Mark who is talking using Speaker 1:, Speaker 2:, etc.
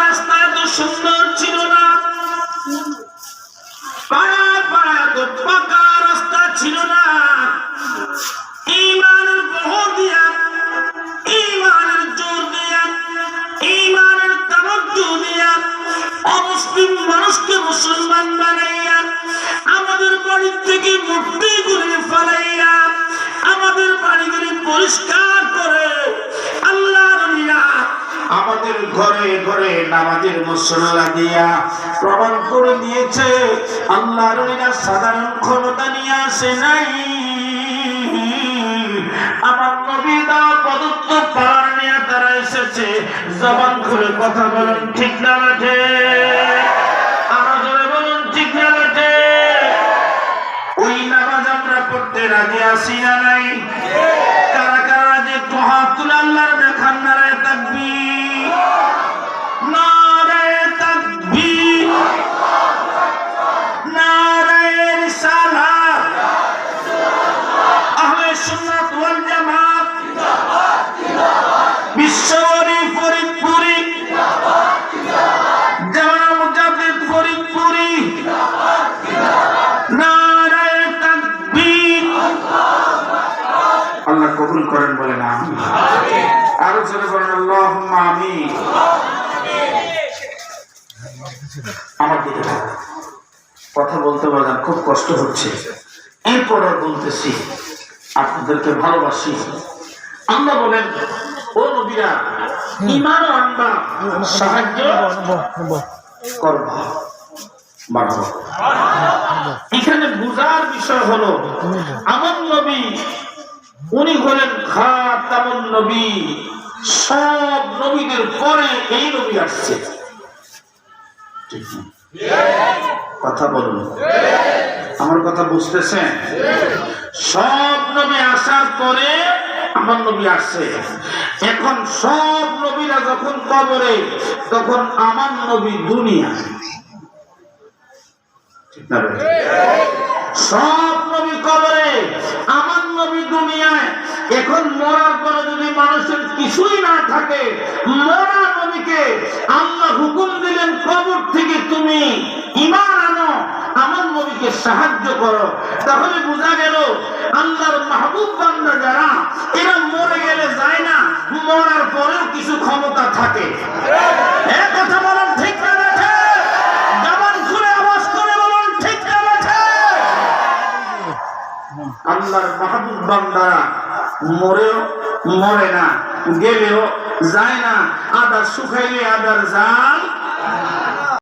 Speaker 1: রাস্তা এত সুন্দর ছিল না, পাড়া পাড়া পাকা রাস্তা ছিল না। ঈমানের বহর দিয়া, ঈমানের জোর দিয়া, ঈমানের তাওয়াজ্জুহ দিয়া অমুসলিম মানুষকে মুসলমান বানাইয়া আমাদের বাড়ি থেকে মূর্তিগুলি ফেলাইয়া আমাদের বাড়িগুলি পরিষ্কার করে আল্লাহর ওলিরা আমাদের ঘরে ঘরে নামাজের মুসল্লা দিয়া প্রমাণ করে দিয়েছে আল্লাহর ওলিরা সাধারণ ক্ষমতা নিয়ে আসে নাই। আমার নবী দেওয়া প্রদত্ত পাওয়ার নিয়ে তারা এসেছে। জবান খুলে কথা বলুন, ঠিক না বেঠে? আরো জোরে বলুন, ঠিক না বেঠে? ওই নামাজ আমরা পড়তে রাজি আছি না নাই? কারা কারা যে একটু হাত তুলে আল্লাহর দেখান, নারায়ে তাকবীর, নারায়ে তাকবীর, নারায়ে রিসালাত, আহলে সুন্নাত ওয়াল জামাত, বিশ্বরী ফরিদপুরি, জামা মুজাদ্দিদ ফরিদপুরি, নারায়ে তাকবীর। আল্লাহ কবুল করেন, বলেন আমিন। আরো জোরে বলেন আল্লাহুম্মা আমিন। আমার দিকে কথা বলতে বলেন, খুব কষ্ট হচ্ছে, এরপরে বলতেছি, আপনাদেরকে ভালোবাসি। আল্লাহ বলেন, ও নবীরা ঈমান আনবা, সাহায্য করবা, বাড়াবো। এখানে বুঝার বিষয় হলো আমার নবী উনি হলেন খাতামুন নবী, সব নবীদের পরে এই নবী আসছে। ঠিক না? কথা বলুন, আমার কথা বুঝতেছেন? সব নবী আসার পরে আমার নবী আসছে। এখন সব নবীরা যখন কবরে, তখন আমার নবী দুনিয়া। ঠিক না? সব নবী কবরে, আমার নবী দুনিয়ায়। এখন মরার পরে যদি মানুষের কিছুই না থাকে, মরা নবীকে আল্লাহ হুকুম দিলেন কবর থেকে তুমি ঈমান আনো, আমার নবীকে সাহায্য করো। তাহলে বোঝা গেল আল্লাহর মাহবুব বান্দা যারা, এরা মরে গেলে যায় না, মরার পরেও কিছু ক্ষমতা থাকে। এক কথা বলুন, ঠিক না? জবান খুলে আওয়াজ করে বলুন, ঠিক না? আল্লাহর মাহবুব বান্দারা মরেও মরে না, গেলেও যায় না, আদার শুকাইলে আদার যায়